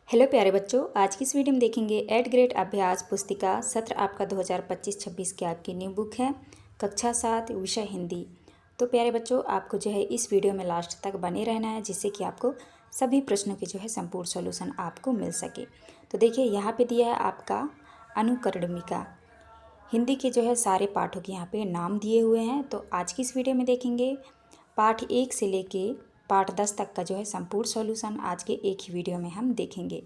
Hello प्यारे बच्चों, आज की इस वीडियो में देखेंगे 8th ग्रेड अभ्यास पुस्तिका सत्र आपका 2025-26 की आपकी न्यू बुक है कक्षा 7 विषय हिंदी। तो प्यारे बच्चों, आपको जो है इस वीडियो में लास्ट तक बने रहना है, जिससे कि आपको सभी प्रश्नों के जो है संपूर्ण सॉल्यूशन आपको मिल सके। तो देखिए यहाँ पे दिया है आपका अनुकरणिका, हिंदी के जो है सारे पाठों के यहाँ पे नाम दिए हुए हैं। तो आज की इस वीडियो में देखेंगे पाठ 1 से लेके पाठ 10 तक का जो है संपूर्ण सॉल्यूशन आज के एक ही वीडियो में हम देखेंगे।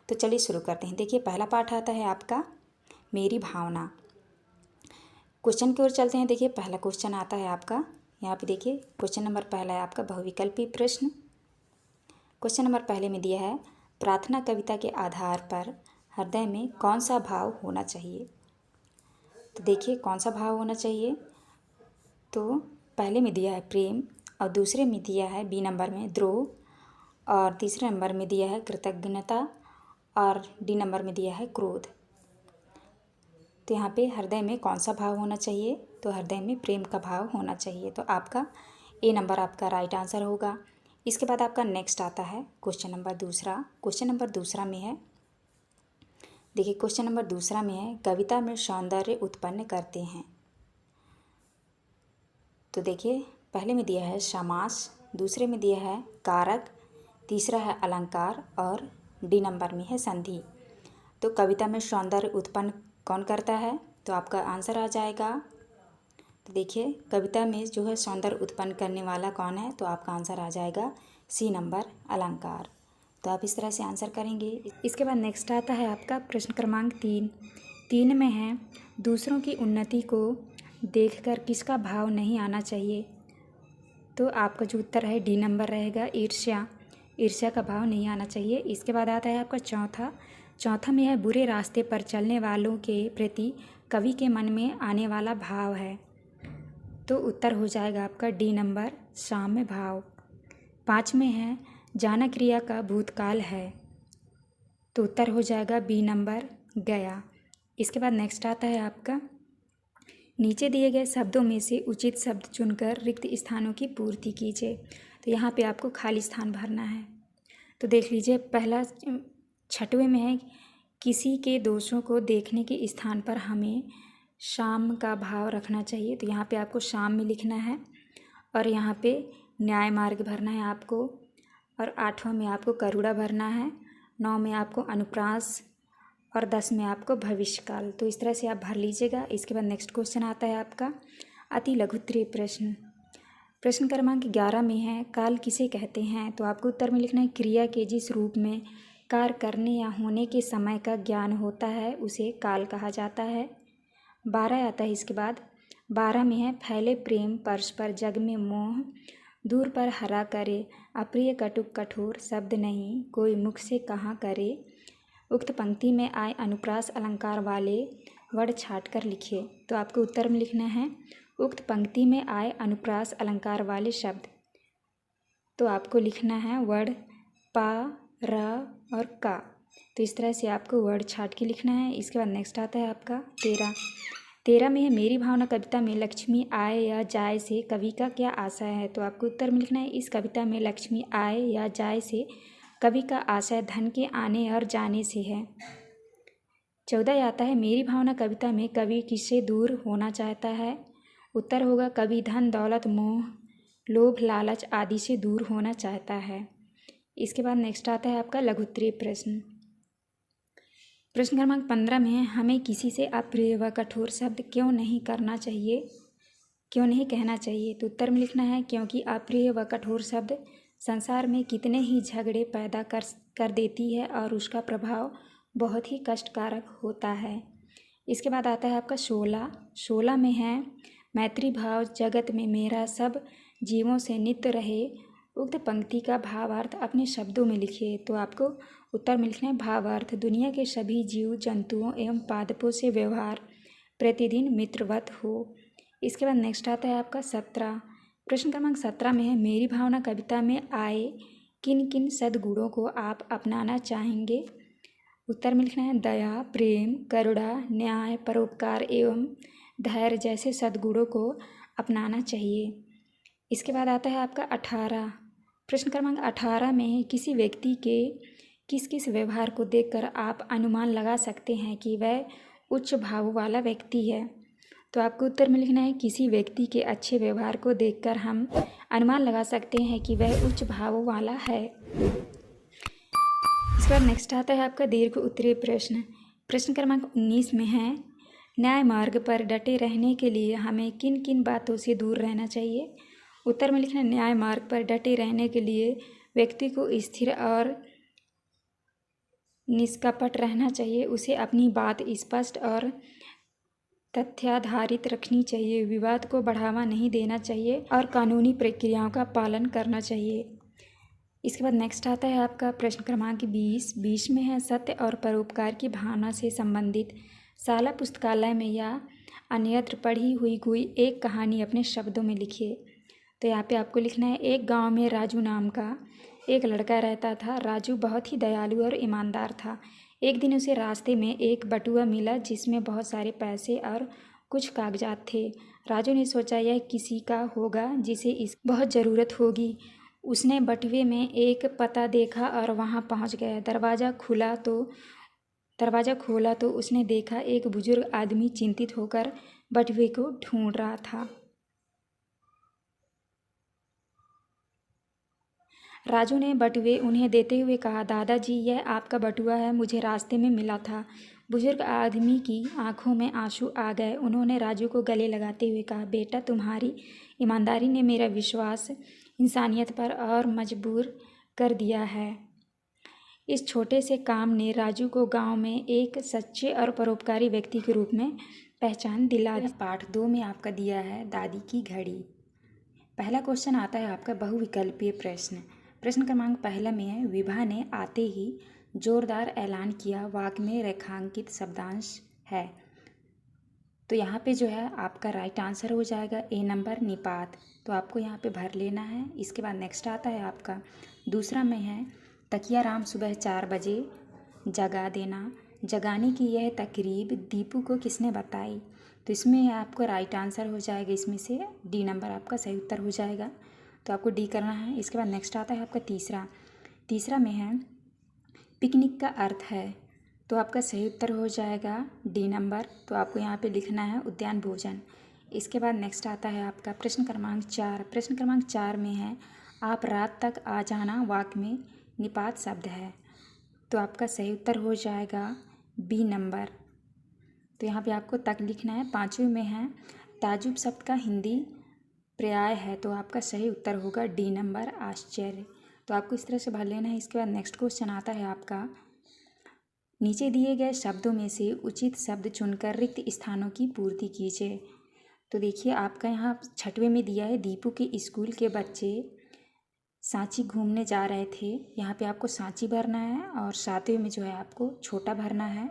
तो चलिए शुरू करते हैं। देखिए पहला पाठ आता है आपका मेरी भावना। क्वेश्चन की ओर चलते हैं। देखिए पहला क्वेश्चन आता है आपका, यहाँ पे देखिए क्वेश्चन नंबर पहला है आपका बहुविकल्पी प्रश्न। क्वेश्चन नंबर पहले में दिया है प्रार्थना कविता के आधार पर हृदय में कौन सा भाव होना चाहिए। तो देखिए कौन सा भाव होना चाहिए। तो पहले में दिया है प्रेम, और दूसरे में दिया है बी नंबर में द्रोह, और तीसरे नंबर में दिया है कृतज्ञता, और डी नंबर में दिया है क्रोध। तो यहाँ पे हृदय में कौन सा भाव होना चाहिए, तो हृदय में प्रेम का भाव होना चाहिए। तो आपका ए नंबर आपका राइट आंसर होगा। इसके बाद आपका नेक्स्ट आता है क्वेश्चन नंबर दूसरा। क्वेश्चन नंबर दूसरा में है, देखिए क्वेश्चन नंबर दूसरा में है कविता में सौंदर्य उत्पन्न करते हैं। तो देखिए पहले में दिया है समास, दूसरे में दिया है कारक, तीसरा है अलंकार, और डी नंबर में है संधि। तो कविता में सौंदर्य उत्पन्न कौन करता है, तो आपका आंसर आ जाएगा। तो देखिए कविता में जो है सौंदर्य उत्पन्न करने वाला कौन है, तो आपका आंसर आ जाएगा सी नंबर अलंकार। तो आप इस तरह से आंसर करेंगे। इसके बाद नेक्स्ट आता है आपका प्रश्न क्रमांक 3 में है दूसरों की उन्नति को देखकर किसका भाव नहीं आना चाहिए। तो आपका जो उत्तर है डी नंबर रहेगा, ईर्ष्या का भाव नहीं आना चाहिए। इसके बाद आता है आपका चौथा में है बुरे रास्ते पर चलने वालों के प्रति कवि के मन में आने वाला भाव है। तो उत्तर हो जाएगा आपका डी नंबर साम्य भाव। 5 में है जाना क्रिया का भूतकाल है। तो उत्तर हो जाएगा बी नंबर गया। इसके बाद नेक्स्ट आता है आपका नीचे दिए गए शब्दों में से उचित शब्द चुनकर रिक्त स्थानों की पूर्ति कीजिए। तो यहाँ पे आपको खाली स्थान भरना है। तो देख लीजिए पहला 6वें में है किसी के दोषों को देखने के स्थान पर हमें शाम का भाव रखना चाहिए। तो यहाँ पे आपको शाम में लिखना है, और यहाँ पे न्याय मार्ग भरना है आपको, और 8वां में आपको करुणा भरना है, 9 में आपको अनुप्रास, और 10 में आपको भविष्यकाल। तो इस तरह से आप भर लीजिएगा। इसके बाद नेक्स्ट क्वेश्चन आता है आपका अति लघुत्तरीय प्रश्न। प्रश्न क्रमांक 11 में है काल किसे कहते हैं। तो आपको उत्तर में लिखना है क्रिया के जिस रूप में कार्य करने या होने के समय का ज्ञान होता है उसे काल कहा जाता है। 12 आता है इसके बाद, 12 में है फैले प्रेम परस्पर जग में मोह दूर पर हरा करे अप्रिय कटुक कठोर शब्द नहीं कोई मुख से कहाँ करे। उक्त पंक्ति में आए अनुप्रास अलंकार वाले वर्ड छाट कर लिखिए। तो आपको उत्तर में लिखना है उक्त पंक्ति में आए अनुप्रास अलंकार वाले शब्द। तो आपको लिखना है वर्ड पा, र और का। तो इस तरह से आपको वर्ड छाट के लिखना है। इसके बाद नेक्स्ट आता है आपका 13 में है मेरी भावना कविता में लक्ष्मी आए या जाए से कवि का क्या आशय है। तो आपको उत्तर में लिखना है इस कविता में लक्ष्मी आए या जाए से कवि का आशय धन के आने और जाने से है। 14 आता है मेरी भावना कविता में कवि किससे दूर होना चाहता है। उत्तर होगा कवि धन दौलत मोह लोभ लालच आदि से दूर होना चाहता है। इसके बाद नेक्स्ट आता है आपका लघुत्तरीय प्रश्न। प्रश्न क्रमांक 15 में है हमें किसी से अप्रिय व कठोर शब्द क्यों नहीं कहना चाहिए। तो उत्तर में लिखना है क्योंकि अप्रिय व कठोर शब्द संसार में कितने ही झगड़े पैदा कर देती है और उसका प्रभाव बहुत ही कष्टकारक होता है। इसके बाद आता है आपका 16 में है मैत्री भाव जगत में मेरा सब जीवों से नित्य रहे। उक्त पंक्ति का भावार्थ अपने शब्दों में लिखिए। तो आपको उत्तर में लिखना है भावार्थ दुनिया के सभी जीव जंतुओं एवं पादपों से व्यवहार प्रतिदिन मित्रवत हो। इसके बाद नेक्स्ट आता है आपका 17। प्रश्न क्रमांक 17 में है मेरी भावना कविता में आए किन किन सद्गुणों को आप अपनाना चाहेंगे। उत्तर में लिखना है दया, प्रेम, करुणा, न्याय, परोपकार एवं धैर्य जैसे सद्गुणों को अपनाना चाहिए। इसके बाद आता है आपका 18। प्रश्न क्रमांक 18 में है किसी व्यक्ति के किस किस व्यवहार को देखकर आप अनुमान लगा सकते हैं कि वह उच्च भाव वाला व्यक्ति है? तो आपको उत्तर में लिखना है किसी व्यक्ति के अच्छे व्यवहार को देखकर हम अनुमान लगा सकते हैं कि वह उच्च भाव वाला है। इसके बाद नेक्स्ट आता है आपका दीर्घ उत्तरीय प्रश्न। प्रश्न क्रमांक 19 में है, न्याय मार्ग पर डटे रहने के लिए हमें किन किन बातों से दूर रहना चाहिए? उत्तर में लिखना है न्याय मार्ग पर डटे रहने के लिए व्यक्ति को स्थिर और निष्कपट रहना चाहिए। उसे अपनी बात स्पष्ट और तथ्याधारित रखनी चाहिए। विवाद को बढ़ावा नहीं देना चाहिए और कानूनी प्रक्रियाओं का पालन करना चाहिए। इसके बाद नेक्स्ट आता है आपका प्रश्न क्रमांक 20 में है, सत्य और परोपकार की भावना से संबंधित शाला पुस्तकालय में या अन्यत्र पढ़ी हुई कोई एक कहानी अपने शब्दों में लिखिए। तो यहाँ पे आपको लिखना है, एक गांव में राजू नाम का एक लड़का रहता था। राजू बहुत ही दयालु और ईमानदार था। एक दिन उसे रास्ते में एक बटुआ मिला जिसमें बहुत सारे पैसे और कुछ कागजात थे। राजू ने सोचा यह किसी का होगा जिसे इस बहुत ज़रूरत होगी। उसने बटुए में एक पता देखा और वहां पहुंच गया। दरवाज़ा खोला तो उसने देखा एक बुजुर्ग आदमी चिंतित होकर बटुए को ढूंढ रहा था। राजू ने बटुए उन्हें देते हुए कहा, दादाजी यह आपका बटुआ है, मुझे रास्ते में मिला था। बुजुर्ग आदमी की आंखों में आंसू आ गए। उन्होंने राजू को गले लगाते हुए कहा, बेटा तुम्हारी ईमानदारी ने मेरा विश्वास इंसानियत पर और मजबूर कर दिया है। इस छोटे से काम ने राजू को गांव में एक सच्चे और परोपकारी व्यक्ति के रूप में पहचान दिला दी। पाठ 2 में आपका दिया है दादी की घड़ी। पहला क्वेश्चन आता है आपका बहुविकल्पीय प्रश्न। प्रश्न क्रमांक पहला में है, विभा ने आते ही जोरदार ऐलान किया, वाक्य में रेखांकित शब्दांश है। तो यहाँ पे जो है आपका राइट आंसर हो जाएगा ए नंबर निपात। तो आपको यहाँ पे भर लेना है। इसके बाद नेक्स्ट आता है आपका दूसरा में है, तकिया राम सुबह 4 बजे जगा देना। जगाने की यह तकरीब दीपू को किसने बताई? तो इसमें आपको राइट आंसर हो जाएगा, इसमें से डी नंबर आपका सही उत्तर हो जाएगा। तो आपको डी करना है। इसके बाद नेक्स्ट आता है आपका तीसरा में है, पिकनिक का अर्थ है। तो आपका सही उत्तर हो जाएगा डी नंबर। तो आपको यहाँ पे लिखना है उद्यान भोजन। इसके बाद नेक्स्ट आता है आपका प्रश्न क्रमांक 4। प्रश्न क्रमांक 4 में है, आप रात तक आ जाना, वाक्य में निपात शब्द है। तो आपका सही उत्तर हो जाएगा बी नंबर। तो यहाँ पे आपको तक लिखना है। 5वें में है, ताजुब शब्द का हिंदी पर्याय है। तो आपका सही उत्तर होगा डी नंबर आश्चर्य। तो आपको इस तरह से भर लेना है। इसके बाद नेक्स्ट क्वेश्चन आता है आपका, नीचे दिए गए शब्दों में से उचित शब्द चुनकर रिक्त स्थानों की पूर्ति कीजिए। तो देखिए आपका यहाँ 6वें में दिया है, दीपू के स्कूल के बच्चे सांची घूमने जा रहे थे। यहाँ पे आपको सांची भरना है और 7वें में जो है आपको छोटा भरना है।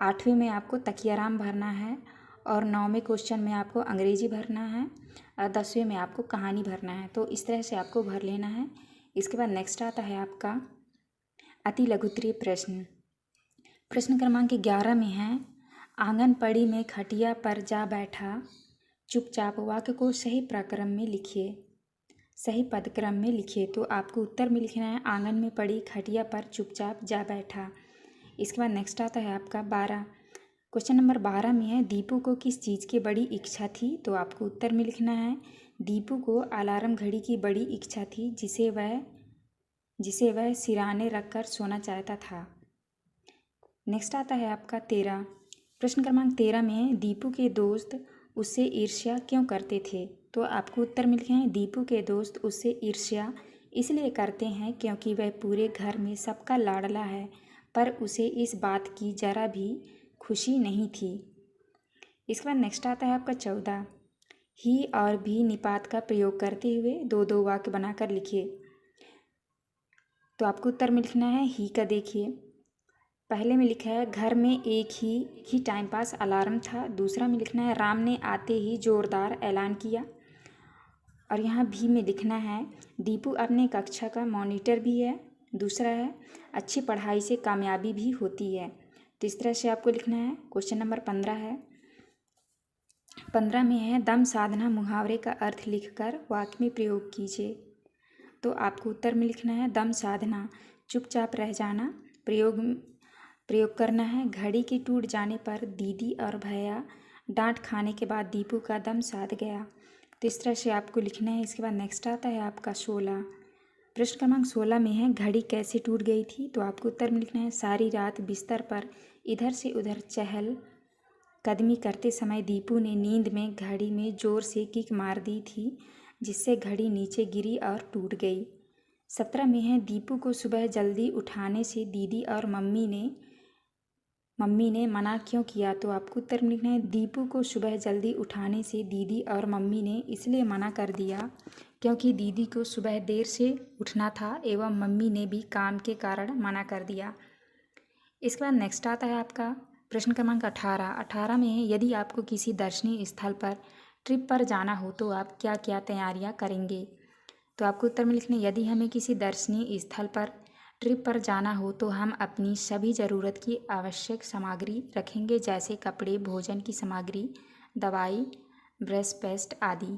8वें में आपको तकियाराम भरना है और 9वें क्वेश्चन में आपको अंग्रेजी भरना है और 10वें में आपको कहानी भरना है। तो इस तरह से आपको भर लेना है। इसके बाद नेक्स्ट आता है आपका अति लघुत्तरीय प्रश्न। प्रश्न क्रमांक 11 में है, आंगनपड़ी में खटिया पर जा बैठा चुपचाप, वाक्य को सही प्रक्रम में लिखिए, सही पदक्रम में लिखिए। तो आपको उत्तर में लिखना है, आंगन में पड़ी खटिया पर चुपचाप जा बैठा। इसके बाद नेक्स्ट आता है आपका 12। क्वेश्चन नंबर 12 में है, दीपू को किस चीज़ की बड़ी इच्छा थी? तो आपको उत्तर में लिखना है, दीपू को अलार्म घड़ी की बड़ी इच्छा थी जिसे वह सिराने रखकर सोना चाहता था। नेक्स्ट आता है आपका 13। प्रश्न क्रमांक 13 में है, दीपू के दोस्त उससे ईर्ष्या क्यों करते थे? तो आपको उत्तर में लिखना है, दीपू के दोस्त उससे ईर्ष्या इसलिए करते हैं क्योंकि वह पूरे घर में सबका लाडला है, पर उसे इस बात की जरा भी खुशी नहीं थी। इसके बाद नेक्स्ट आता है आपका 14। ही और भी निपात का प्रयोग करते हुए 2-2 वाक्य बनाकर लिखिए। तो आपको उत्तर में लिखना है, ही का देखिए पहले में लिखा है, घर में एक ही टाइम पास अलार्म था। दूसरा में लिखना है, राम ने आते ही जोरदार ऐलान किया। और यहाँ भी में लिखना है, दीपू अपने कक्षा का मॉनिटर भी है। दूसरा है, अच्छी पढ़ाई से कामयाबी भी होती है। तो इस तरह से आपको लिखना है। क्वेश्चन नंबर 15 है। 15 में है, दम साधना मुहावरे का अर्थ लिखकर वाक्य में प्रयोग कीजिए। तो आपको उत्तर में लिखना है, दम साधना चुपचाप रह जाना। प्रयोग करना है। घड़ी के टूट जाने पर दीदी और भैया डांट खाने के बाद दीपू का दम साध गया। तो इस तरह से आपको लिखना है। इसके बाद नेक्स्ट आता है आपका 16। प्रश्न क्रमांक 16 में है घड़ी कैसे टूट गई थी। तो आपको उत्तर में लिखना है सारी रात बिस्तर पर इधर से उधर चहल कदमी करते समय दीपू ने नींद में घड़ी में जोर से किक मार दी थी, जिससे घड़ी नीचे गिरी और टूट गई। 17 में है दीपू को सुबह जल्दी उठाने से दीदी और मम्मी ने मना क्यों किया। तो आपको उत्तर में लिखना है दीपू को सुबह जल्दी उठाने से दीदी और मम्मी ने इसलिए मना कर दिया क्योंकि दीदी को सुबह देर से उठना था एवं मम्मी ने भी काम के कारण मना कर दिया। इसके बाद नेक्स्ट आता है आपका प्रश्न क्रमांक 18। 18 में है यदि आपको किसी दर्शनीय स्थल पर ट्रिप पर जाना हो तो आप क्या क्या तैयारियां करेंगे। तो आपको उत्तर में लिखना है यदि हमें किसी दर्शनीय स्थल पर ट्रिप पर जाना हो तो हम अपनी सभी ज़रूरत की आवश्यक सामग्री रखेंगे, जैसे कपड़े, भोजन की सामग्री, दवाई, ब्रश, पेस्ट आदि।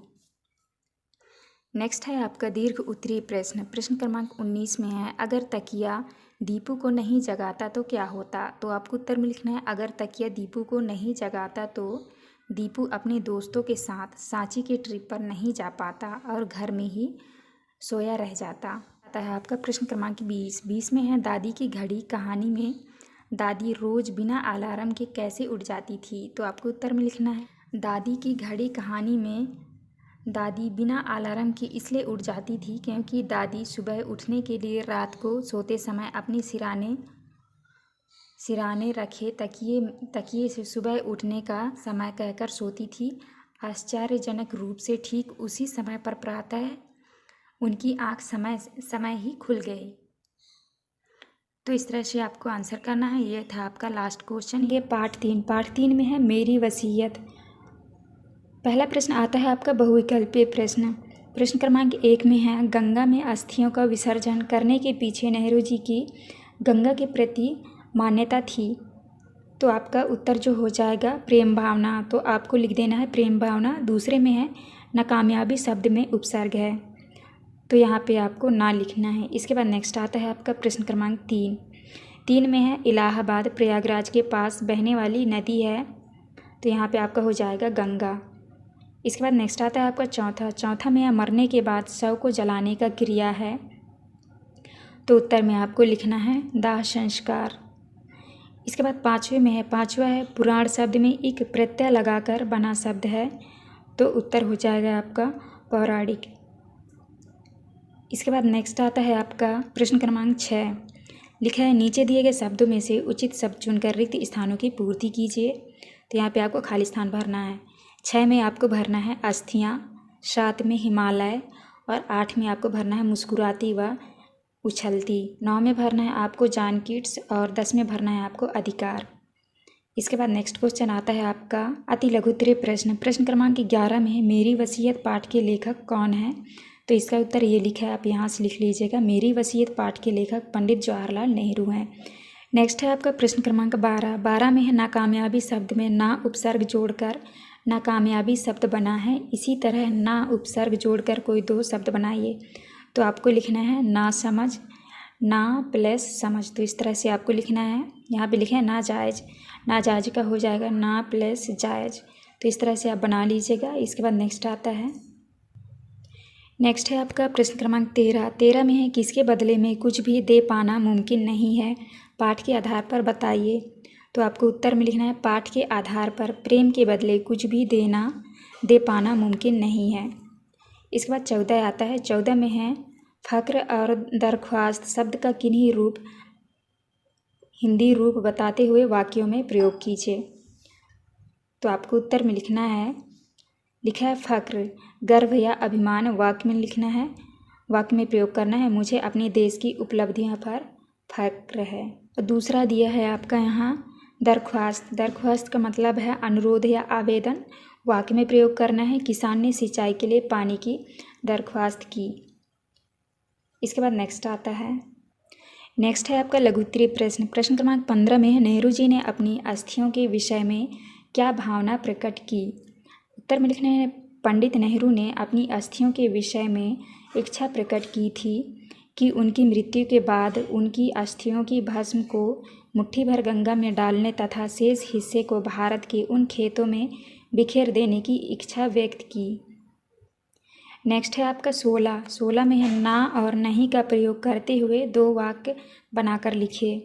नेक्स्ट है आपका दीर्घ उत्तरीय प्रश्न। प्रश्न क्रमांक 19 में है अगर तकिया दीपू को नहीं जगाता तो क्या होता। तो आपको उत्तर में लिखना है अगर तकिया दीपू को नहीं जगाता तो दीपू अपने दोस्तों के साथ सांची के ट्रिप पर नहीं जा पाता और घर में ही सोया रह जाता। आता है आपका प्रश्न क्रमांक 20 में है दादी की घड़ी कहानी में दादी रोज बिना अलार्म के कैसे उठ जाती थी। तो आपको उत्तर में लिखना है दादी की घड़ी कहानी में दादी बिना अलार्म के इसलिए उठ जाती थी क्योंकि दादी सुबह उठने के लिए रात को सोते समय अपने सिराने रखे तकिए से सुबह उठने का समय कहकर सोती थी। आश्चर्यजनक रूप से ठीक उसी समय पर प्रातः उनकी आँख समय ही खुल गई। तो इस तरह से आपको आंसर करना है। ये था आपका लास्ट क्वेश्चन। ये पार्ट 3 में है मेरी वसीयत। पहला प्रश्न आता है आपका बहुविकल्पीय प्रश्न। प्रश्न क्रमांक 1 में है गंगा में अस्थियों का विसर्जन करने के पीछे नेहरू जी की गंगा के प्रति मान्यता थी। तो आपका उत्तर जो हो जाएगा प्रेम भावना। तो आपको लिख देना है प्रेम भावना। दूसरे में है नाकामयाबी शब्द में उपसर्ग है, तो यहाँ पे आपको ना लिखना है। इसके बाद नेक्स्ट आता है आपका प्रश्न क्रमांक 3 में है इलाहाबाद प्रयागराज के पास बहने वाली नदी है। तो यहाँ पे आपका हो जाएगा गंगा। इसके बाद नेक्स्ट आता है आपका चौथा में है मरने के बाद शव को जलाने का क्रिया है। तो उत्तर में आपको लिखना है दाह संस्कार। इसके बाद पाँचवा है पुराण शब्द में एक प्रत्यय लगाकर बना शब्द है। तो उत्तर हो जाएगा आपका पौराणिक। इसके बाद नेक्स्ट आता है आपका प्रश्न क्रमांक 6। लिखा है नीचे दिए गए शब्दों में से उचित शब्द चुनकर रिक्त स्थानों की पूर्ति कीजिए। तो यहाँ पे आपको खाली स्थान भरना है। 6 में आपको भरना है अस्थियाँ, 7 में हिमालय और 8 में आपको भरना है मुस्कुराती व उछलती। 9 में भरना है आपको जॉन कीट्स और 10 में भरना है आपको अधिकार। इसके बाद नेक्स्ट क्वेश्चन आता है आपका अति लघु उत्तरीय प्रश्न। प्रश्न क्रमांक 11 में है मेरी वसीयत पाठ के लेखक कौन है। तो इसका उत्तर ये लिखा है, आप यहाँ से लिख लीजिएगा। मेरी वसीयत पाठ के लेखक पंडित जवाहरलाल नेहरू हैं। नेक्स्ट है आपका प्रश्न क्रमांक 12 में है नाकामयाबी शब्द में ना उपसर्ग जोड़कर नाकामयाबी शब्द बना है। इसी तरह ना उपसर्ग जोड़कर कोई 2 शब्द बनाइए। तो आपको लिखना है ना समझ, ना प्लस समझ। तो इस तरह से आपको लिखना है। यहाँ पे लिखा है नाजायज, नाजायज का हो जाएगा ना प्लस जायज। तो इस तरह से आप बना लीजिएगा। इसके बाद नेक्स्ट आता है आपका प्रश्न क्रमांक 13 में है किसके बदले में कुछ भी दे पाना मुमकिन नहीं है, पाठ के आधार पर बताइए। तो आपको उत्तर में लिखना है पाठ के आधार पर प्रेम के बदले कुछ भी दे पाना मुमकिन नहीं है। इसके बाद 14 आता है। 14 में है फ़क्र और दरख्वास्त शब्द का किन्हीं हिंदी रूप बताते हुए वाक्यों में प्रयोग कीजिए। तो आपको उत्तर में लिखना है, लिखा है फ़क्र गर्व या अभिमान। वाक्य में लिखना है, वाक्य में प्रयोग करना है मुझे अपने देश की उपलब्धियों पर फ़क्र है। और दूसरा दिया है आपका यहाँ दरख्वास्त। दरख्वास्त का मतलब है अनुरोध या आवेदन। वाक्य में प्रयोग करना है किसान ने सिंचाई के लिए पानी की दरख्वास्त की। इसके बाद नेक्स्ट आता है, नेक्स्ट है आपका लघु उत्तरीय प्रश्न। प्रश्न क्रमांक 15 में है नेहरू जी ने अपनी अस्थियों के विषय में क्या भावना प्रकट की। उत्तर में लिखना है पंडित नेहरू ने अपनी अस्थियों के विषय में इच्छा प्रकट की थी कि उनकी मृत्यु के बाद उनकी अस्थियों की भस्म को मुट्ठी भर गंगा में डालने तथा शेष हिस्से को भारत के उन खेतों में बिखेर देने की इच्छा व्यक्त की। नेक्स्ट है आपका 16 में है ना और नहीं का प्रयोग करते हुए 2 वाक्य बनाकर लिखिए।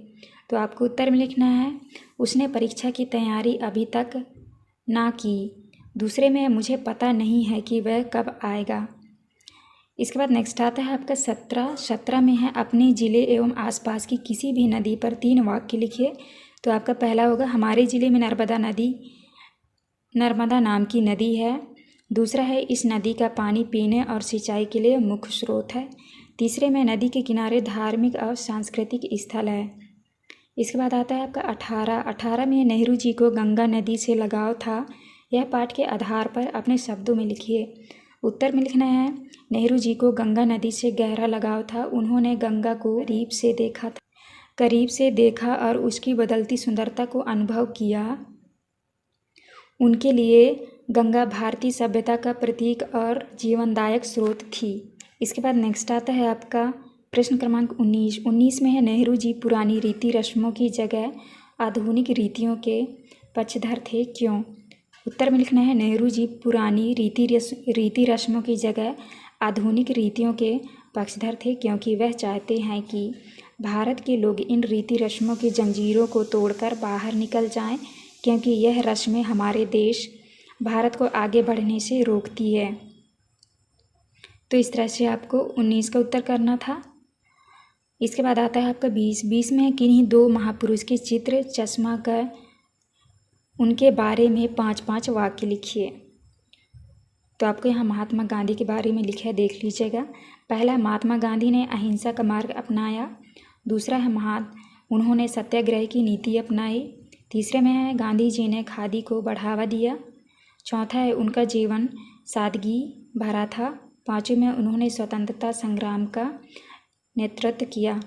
तो आपको उत्तर में लिखना है, उसने परीक्षा की तैयारी अभी तक ना की। दूसरे में मुझे पता नहीं है कि वह कब आएगा। इसके बाद नेक्स्ट आता है आपका 17 में है अपने ज़िले एवं आसपास की किसी भी नदी पर 3 वाक्य लिखिए। तो आपका पहला होगा, हमारे ज़िले में नर्मदा नाम की नदी है। दूसरा है, इस नदी का पानी पीने और सिंचाई के लिए मुख्य स्रोत है। तीसरे में, नदी के किनारे धार्मिक और सांस्कृतिक स्थल है। इसके बाद आता है आपका 18 में नेहरू जी को गंगा नदी से लगाव था। यह पाठ के आधार पर अपने शब्दों में लिखिए। उत्तर में लिखना है, नेहरू जी को गंगा नदी से गहरा लगाव था। उन्होंने गंगा को करीब से देखा और उसकी बदलती सुंदरता को अनुभव किया। उनके लिए गंगा भारतीय सभ्यता का प्रतीक और जीवनदायक स्रोत थी। इसके बाद नेक्स्ट आता है आपका प्रश्न क्रमांक 19 में है, नेहरू जी पुरानी रीति रस्मों की जगह आधुनिक रीतियों के पक्षधर थे, क्यों? उत्तर में लिखना है, नेहरू जी पुरानी रीति रस्मों की जगह आधुनिक रीतियों के पक्षधर थे क्योंकि वह चाहते हैं कि भारत के लोग इन रीति रस्मों की जंजीरों को तोड़कर बाहर निकल जाएं, क्योंकि यह रस्में हमारे देश भारत को आगे बढ़ने से रोकती है। तो इस तरह से आपको 19 का उत्तर करना था। इसके बाद आता है आपका 20 में किन्हीं 2 महापुरुष के चित्र चश्मा का उनके बारे में 5-5 वाक्य लिखिए। तो आपको यहाँ महात्मा गांधी के बारे में लिखा है, देख लीजिएगा। पहला, महात्मा गांधी ने अहिंसा का मार्ग अपनाया। दूसरा है, उन्होंने सत्याग्रह की नीति अपनाई। तीसरे में है, गांधी जी ने खादी को बढ़ावा दिया। चौथा है, उनका जीवन सादगी भरा था। पाँचवें में, उन्होंने स्वतंत्रता संग्राम का नेतृत्व किया।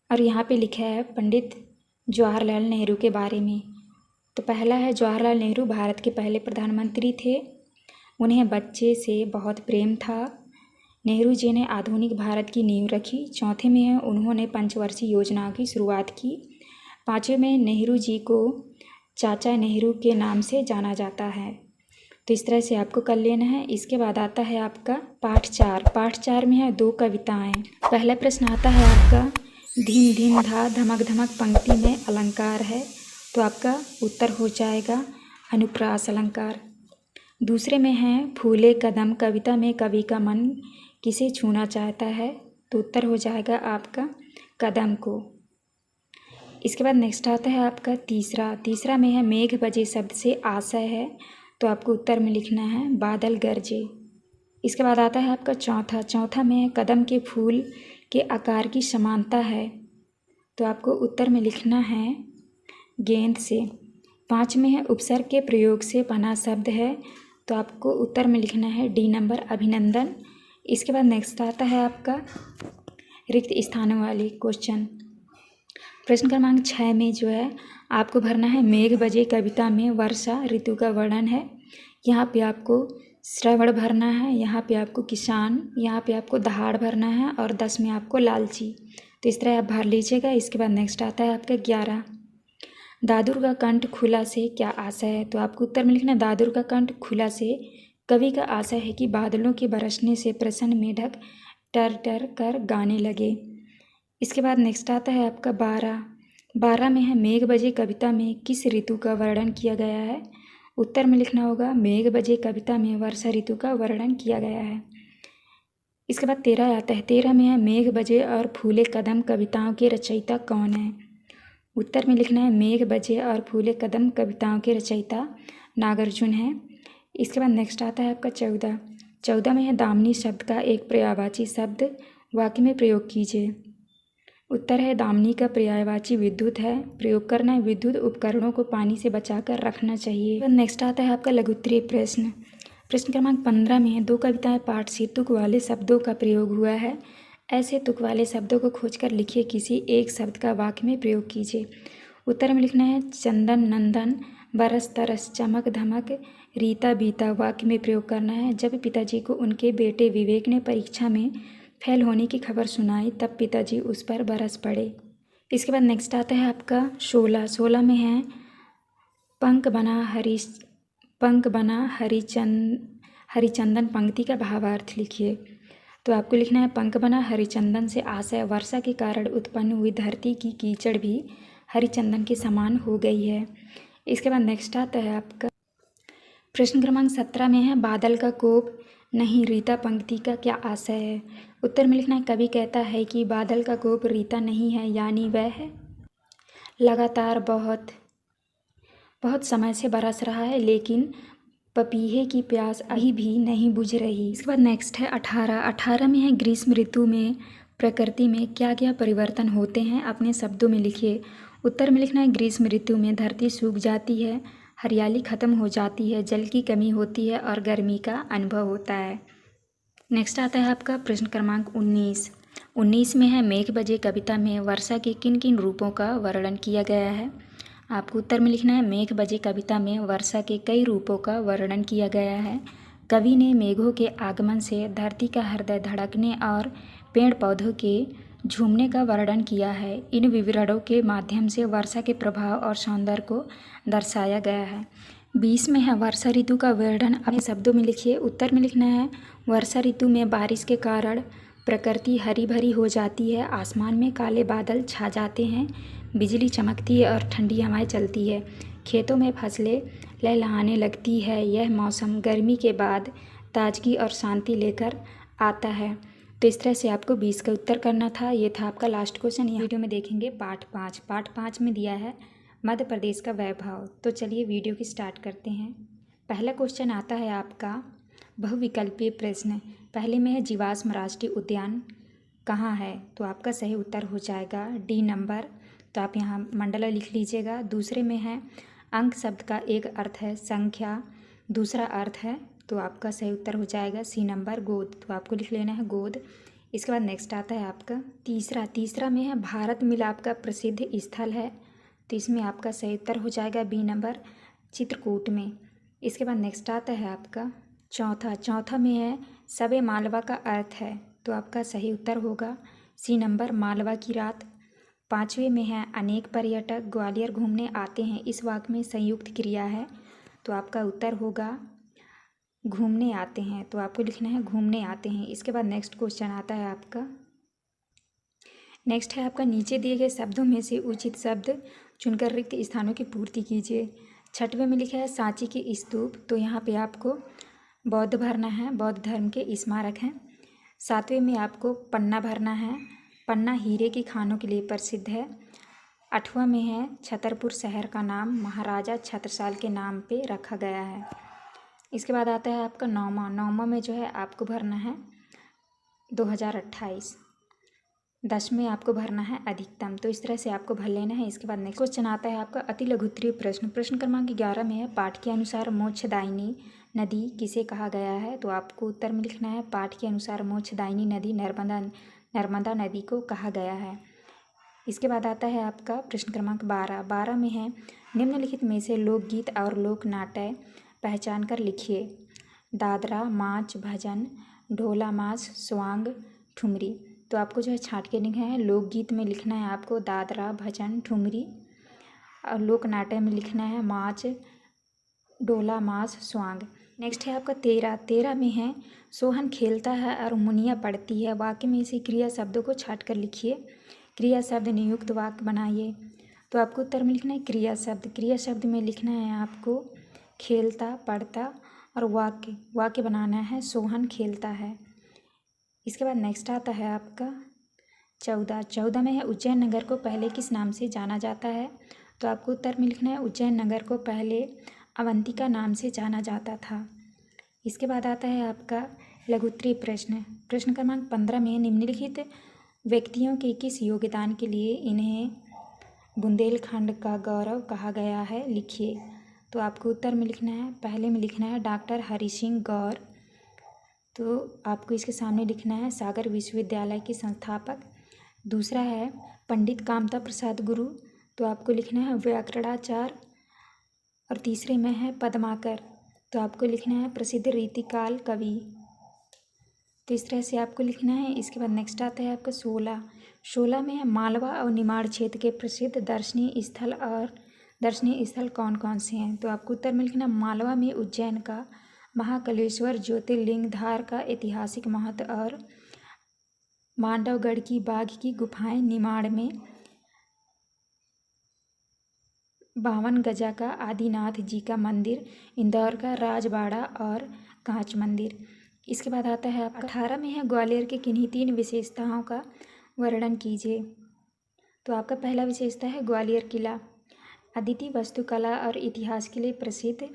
और यहाँ पे लिखा है पंडित जवाहरलाल नेहरू के बारे में। तो पहला है, जवाहरलाल नेहरू भारत के पहले प्रधानमंत्री थे। उन्हें बच्चे से बहुत प्रेम था। नेहरू जी ने आधुनिक भारत की नींव रखी। चौथे में है, उन्होंने पंचवर्षीय योजनाओं की शुरुआत की। पाँचवें में, नेहरू जी को चाचा नेहरू के नाम से जाना जाता है। तो इस तरह से आपको कर लेना है। इसके बाद आता है आपका पाठ 4। पाठ 4 में है 2 कविताएं। पहला प्रश्न आता है आपका, धीम धीम धा धमक धमक पंक्ति में अलंकार है। तो आपका उत्तर हो जाएगा अनुप्रास अलंकार। दूसरे में है, फूले कदम कविता में कवि का मन किसे छूना चाहता है। तो उत्तर हो जाएगा आपका कदम को। इसके बाद नेक्स्ट आता है आपका तीसरा में है, मेघ बजे शब्द से आशय है। तो आपको उत्तर में लिखना है बादल गरजे। इसके बाद आता है आपका चौथा में है, कदम के फूल के आकार की समानता है। तो आपको उत्तर में लिखना है गेंद से। 5 में है, उपसर्ग के प्रयोग से बना शब्द है। तो आपको उत्तर में लिखना है डी नंबर अभिनंदन। इसके बाद नेक्स्ट आता है आपका रिक्त स्थानों वाले क्वेश्चन। प्रश्न क्रमांक 6 में जो है आपको भरना है, मेघ बजे कविता में वर्षा ऋतु का वर्णन है। यहाँ पे आपको श्रवण भरना है, यहाँ पे आपको किसान, यहाँ पे आपको दहाड़ भरना है और 10 में आपको लालची। तो इस तरह आप भर लीजिएगा। इसके बाद नेक्स्ट आता है आपका 11, दादुर का कंठ खुला से क्या आशय है। तो आपको उत्तर में लिखना है, दादुर का कंठ खुला से कवि का आशय है कि बादलों के बरसने से प्रसन्न मेढक टर टर कर गाने लगे। इसके बाद नेक्स्ट आता है आपका 12 में है, मेघ बजे कविता में किस ऋतु का वर्णन किया गया है। उत्तर में लिखना होगा, मेघ बजे कविता में वर्षा ऋतु का वर्णन किया गया है। इसके बाद 13 आता है, 13 में है, मेघ बजे और फूले कदम कविताओं के रचयिता कौन है। उत्तर में लिखना है, मेघ बजे और फूले कदम कविताओं के रचयिता नागार्जुन है। इसके बाद नेक्स्ट आता है आपका 14 में है, दामिनी शब्द का एक पर्यायवाची शब्द वाक्य में प्रयोग कीजिए। उत्तर है, दामिनी का पर्यायवाची विद्युत है। प्रयोग करना है, विद्युत उपकरणों को पानी से बचाकर रखना चाहिए। नेक्स्ट आता है आपका लघुत्तरीय प्रश्न। प्रश्न क्रमांक 15 में है, 2 कविताएं पाठ से तुक वाले शब्दों का प्रयोग हुआ है। ऐसे तुक वाले शब्दों को खोजकर लिखिए, किसी एक शब्द का वाक्य में प्रयोग कीजिए। उत्तर में लिखना है, चंदन नंदन बरस तरस चमक धमक रीता बीता वाक्य में प्रयोग करना है। जब पिताजी को उनके बेटे विवेक ने परीक्षा में फेल होने की खबर सुनाई तब पिताजी उस पर बरस पड़े। इसके बाद नेक्स्ट आता है आपका 16। 16 में है पंख बना हरिचंदन पंक्ति का भावार्थ लिखिए। तो आपको लिखना है पंख बना हरिचंदन से आशय वर्षा के कारण उत्पन्न हुई धरती की कीचड़ भी हरिचंदन के समान हो गई है। इसके बाद नेक्स्ट आता है आपका प्रश्न क्रमांक 17 में है बादल का कोप नहीं रीता पंक्ति का क्या आशय है। उत्तर में लिखना है कवि कहता है कि बादल का कोप रीता नहीं है, यानी वह है लगातार बहुत समय से बरस रहा है, लेकिन पपीहे की प्यास अभी भी नहीं बुझ रही। इसके बाद नेक्स्ट है 18। 18 में है ग्रीष्म ऋतु में प्रकृति में क्या क्या परिवर्तन होते हैं, अपने शब्दों में लिखिए। उत्तर में लिखना है ग्रीष्म ऋतु में धरती सूख जाती है, हरियाली खत्म हो जाती है, जल की कमी होती है और गर्मी का अनुभव होता है। नेक्स्ट आता है आपका प्रश्न क्रमांक 19। 19 में है मेघ बजे कविता में वर्षा के किन किन रूपों का वर्णन किया गया है। आपको उत्तर में लिखना है मेघ बजे कविता में वर्षा के कई रूपों का वर्णन किया गया है। कवि ने मेघों के आगमन से धरती का हृदय धड़कने और पेड़ पौधों के झूमने का वर्णन किया है। इन विवरणों के माध्यम से वर्षा के प्रभाव और सौंदर्य को दर्शाया गया है। 20 में है वर्षा ऋतु का वर्णन अपने शब्दों में लिखिए। उत्तर में लिखना है वर्षा ऋतु में बारिश के कारण प्रकृति हरी भरी हो जाती है, आसमान में काले बादल छा जाते हैं, बिजली चमकती है और ठंडी हवाएं चलती है, खेतों में फसलें लहलहाने लगती है। यह मौसम गर्मी के बाद ताजगी और शांति लेकर आता है। तो इस तरह से आपको 20 का उत्तर करना था। ये था आपका लास्ट क्वेश्चन। यहाँ वीडियो में देखेंगे पार्ट 5। पार्ट 5 में दिया है मध्य प्रदेश का वैभव। तो चलिए वीडियो की स्टार्ट करते हैं। पहला क्वेश्चन आता है आपका बहुविकल्पीय प्रश्न। पहले में है जीवाश्म राष्ट्रीय उद्यान कहाँ है। तो आपका सही उत्तर हो जाएगा डी नंबर। तो आप यहाँ मंडला लिख लीजिएगा। दूसरे में है अंक शब्द का एक अर्थ है संख्या, दूसरा अर्थ है, तो आपका सही उत्तर हो जाएगा सी नंबर गोद। तो आपको लिख लेना है गोद। इसके बाद नेक्स्ट आता है आपका तीसरा में है भारत मिलाप का प्रसिद्ध स्थल है। तो इसमें आपका सही उत्तर हो जाएगा बी नंबर चित्रकूट में। इसके बाद नेक्स्ट आता है आपका चौथा में है सबे मालवा का अर्थ है। तो आपका सही उत्तर होगा सी नंबर मालवा की रात। 5वें में है अनेक पर्यटक ग्वालियर घूमने आते हैं, इस वाक्य में संयुक्त क्रिया है। तो आपका उत्तर होगा घूमने आते हैं। तो आपको लिखना है घूमने आते हैं। इसके बाद नेक्स्ट क्वेश्चन आता है आपका नेक्स्ट है आपका नीचे दिए गए शब्दों में से उचित शब्द चुनकर रिक्त स्थानों की पूर्ति कीजिए। 6वें में लिखा है सांची के स्तूप। तो यहाँ पे आपको बौद्ध भरना है, बौद्ध धर्म के स्मारक हैं। 7वें में आपको पन्ना भरना है, पन्ना हीरे की खानों के लिए प्रसिद्ध है। 8वां में है छतरपुर शहर का नाम महाराजा छत्रसाल के नाम पे रखा गया है। इसके बाद आता है आपका 9वां में जो है आपको भरना है 2028। 10वें आपको भरना है अधिकतम। तो इस तरह से आपको भर लेना है। इसके बाद नेक्स्ट क्वेश्चन आता है आपका अति लघुत्तरीय प्रश्न। प्रश्न क्रमांक 11 में है पाठ के अनुसार मोक्षदायिनी नदी किसे कहा गया है। तो आपको उत्तर में लिखना है पाठ के अनुसार मोक्षदायिनी नदी नर्मदा नदी को कहा गया है। इसके बाद आता है आपका प्रश्न क्रमांक 12 में है निम्नलिखित में से लोकगीत और लोक नाट्य पहचान कर लिखिए। दादरा, माच, भजन, ढोला मास, स्वांग, ठुमरी। तो आपको जो है छाँट के लिखना है। लोकगीत में लिखना है आपको दादरा, भजन, ठुमरी, और लोक नाट्य में लिखना है माच, ढोला मास, स्वांग। नेक्स्ट है आपका 13 में है सोहन खेलता है और मुनिया पढ़ती है। वाक्य में से क्रिया शब्दों को छाट कर लिखिए। क्रिया शब्द नियुक्त वाक्य बनाइए। तो आपको उत्तर में लिखना है क्रिया शब्द में लिखना है आपको खेलता, पढ़ता, और वाक्य बनाना है सोहन खेलता है। इसके बाद नेक्स्ट आता है आपका 14 में है उज्जैन नगर को पहले किस नाम से जाना जाता है। तो आपको उत्तर में लिखना है उज्जैन नगर को पहले अवंतिका नाम से जाना जाता था। इसके बाद आता है आपका लघुत्तरीय प्रश्न। प्रश्न क्रमांक 15 में निम्नलिखित व्यक्तियों के किस योगदान के लिए इन्हें बुंदेलखंड का गौरव कहा गया है, लिखिए। तो आपको उत्तर में लिखना है, पहले में लिखना है डॉक्टर हरि सिंह गौर। तो आपको इसके सामने लिखना है सागर विश्वविद्यालय के संस्थापक। दूसरा है पंडित कामता प्रसाद गुरु। तो आपको लिखना है व्याकरणाचार्य। और तीसरे में है पद्माकर। तो आपको लिखना है प्रसिद्ध रीतिकाल कवि। तो इस तरह से आपको लिखना है। इसके बाद नेक्स्ट आता है आपका 16 में है मालवा और निमाड़ क्षेत्र के प्रसिद्ध दर्शनीय स्थल कौन कौन से हैं। तो आपको उत्तर में लिखना मालवा में उज्जैन का महाकालेश्वर ज्योतिर्लिंग, धार का ऐतिहासिक महत्व और मांडवगढ़ की बाघ की गुफाएं, निमाड़ में 52 गजा का आदिनाथ जी का मंदिर, इंदौर का राजबाड़ा और कांच मंदिर। इसके बाद आता है आपका 18 में है ग्वालियर के किन्हीं 3 विशेषताओं का वर्णन कीजिए। तो आपका पहला विशेषता है ग्वालियर किला, अद्वितीय वास्तुकला और इतिहास के लिए प्रसिद्ध।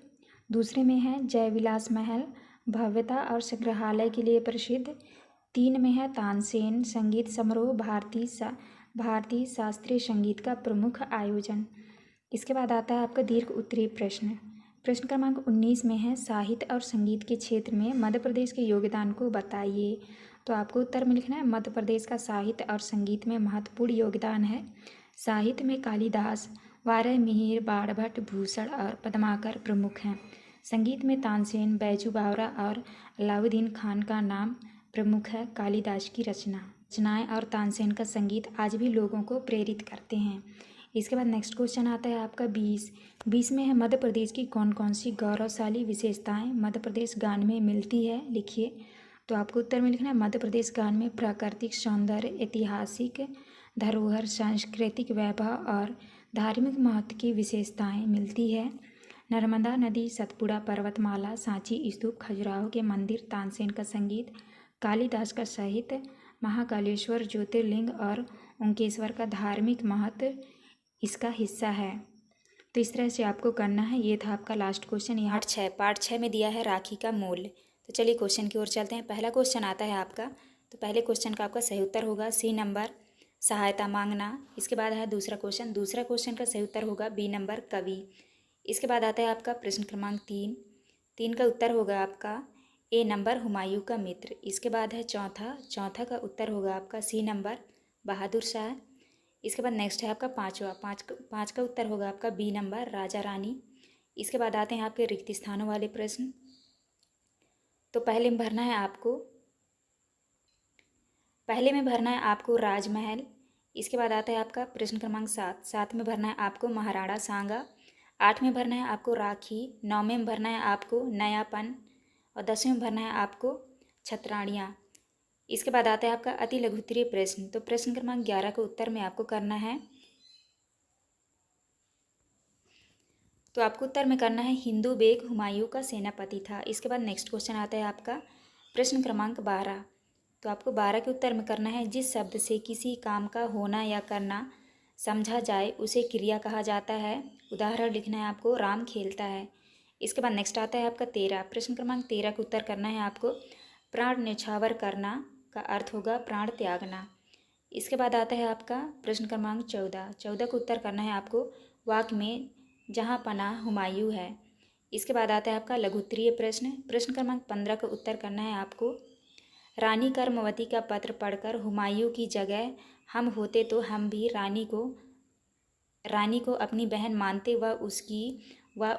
दूसरे में है जयविलास महल, भव्यता और संग्रहालय के लिए प्रसिद्ध। 3 में है तानसेन संगीत समारोह, भारतीय शास्त्रीय संगीत का प्रमुख आयोजन। इसके बाद आता है आपका दीर्घ उत्तरीय प्रश्न क्रमांक 19 में है साहित्य और संगीत के क्षेत्र में मध्य प्रदेश के योगदान को बताइए। तो आपको उत्तर में लिखना है मध्य प्रदेश का साहित्य और संगीत में महत्वपूर्ण योगदान है। साहित्य में कालिदास, वाराहमिहिर, बाणभट्ट, भूषण और पद्माकर प्रमुख हैं। संगीत में तानसेन, बैजू बावरा और अलाउद्दीन खान का नाम प्रमुख है। कालिदास की रचनाएं और तानसेन का संगीत आज भी लोगों को प्रेरित करते हैं। इसके बाद नेक्स्ट क्वेश्चन आता है आपका 20 में है मध्य प्रदेश की कौन कौन सी गौरवशाली विशेषताएं मध्य प्रदेश गान में मिलती है, लिखिए। तो आपको उत्तर में लिखना है मध्य प्रदेश गान में प्राकृतिक सौंदर्य, ऐतिहासिक धरोहर, सांस्कृतिक वैभव और धार्मिक महत्व की विशेषताएं मिलती है। नर्मदा नदी, सतपुड़ा पर्वतमाला, सांची स्तूप, खजुराहो के मंदिर, तानसेन का संगीत, कालिदास का साहित्य, महाकालेश्वर ज्योतिर्लिंग और ओंकेश्वर का धार्मिक महत्व इसका हिस्सा है। तो इस तरह से आपको करना है। ये था आपका लास्ट क्वेश्चन। यहाँ पार्ट 6 में दिया है राखी का मूल्य। तो चलिए क्वेश्चन की ओर चलते हैं। पहला क्वेश्चन आता है आपका, तो पहले क्वेश्चन का आपका सही उत्तर होगा सी नंबर सहायता मांगना। इसके बाद है दूसरा क्वेश्चन का सही उत्तर होगा बी नंबर कवि। इसके बाद आता है आपका प्रश्न क्रमांक 3 का उत्तर होगा आपका ए नंबर हुमायूं का मित्र। इसके बाद है चौथा का उत्तर होगा आपका सी नंबर बहादुर शाह। इसके बाद नेक्स्ट है आपका पाँच का उत्तर होगा आपका बी नंबर राजा रानी। इसके बाद आते हैं आपके रिक्त स्थानों वाले प्रश्न। तो पहले में भरना है आपको राजमहल। इसके बाद आता है आपका प्रश्न क्रमांक 7 में भरना है आपको महाराणा सांगा। 8 में भरना है आपको राखी। 9 में भरना है आपको नयापन और 10 में भरना है आपको छतरानियाँ। इसके बाद आता है आपका अति लघु उत्तरीय प्रश्न। तो प्रश्न क्रमांक 11 का उत्तर में आपको करना है, तो आपको उत्तर में करना है हिंदू बेग हुमायूं का सेनापति था। इसके बाद नेक्स्ट क्वेश्चन आता है आपका प्रश्न क्रमांक 12। तो आपको 12 के उत्तर में करना है जिस शब्द से किसी काम का होना या करना समझा जाए उसे क्रिया कहा जाता है। उदाहरण लिखना है आपको राम खेलता है। इसके बाद नेक्स्ट आता है आपका 13। प्रश्न क्रमांक 13 का उत्तर करना है आपको प्राण न्यौछावर करना का अर्थ होगा प्राण त्यागना। इसके बाद आता है आपका प्रश्न क्रमांक 14 का उत्तर करना है आपको वाक में जहाँ पनाह हुमायूं है। इसके बाद आता है आपका लघु उत्तरीय प्रश्न क्रमांक 15 का उत्तर करना है आपको रानी कर्मवती का पत्र पढ़कर हुमायूं की जगह हम होते तो हम भी रानी को अपनी बहन मानते व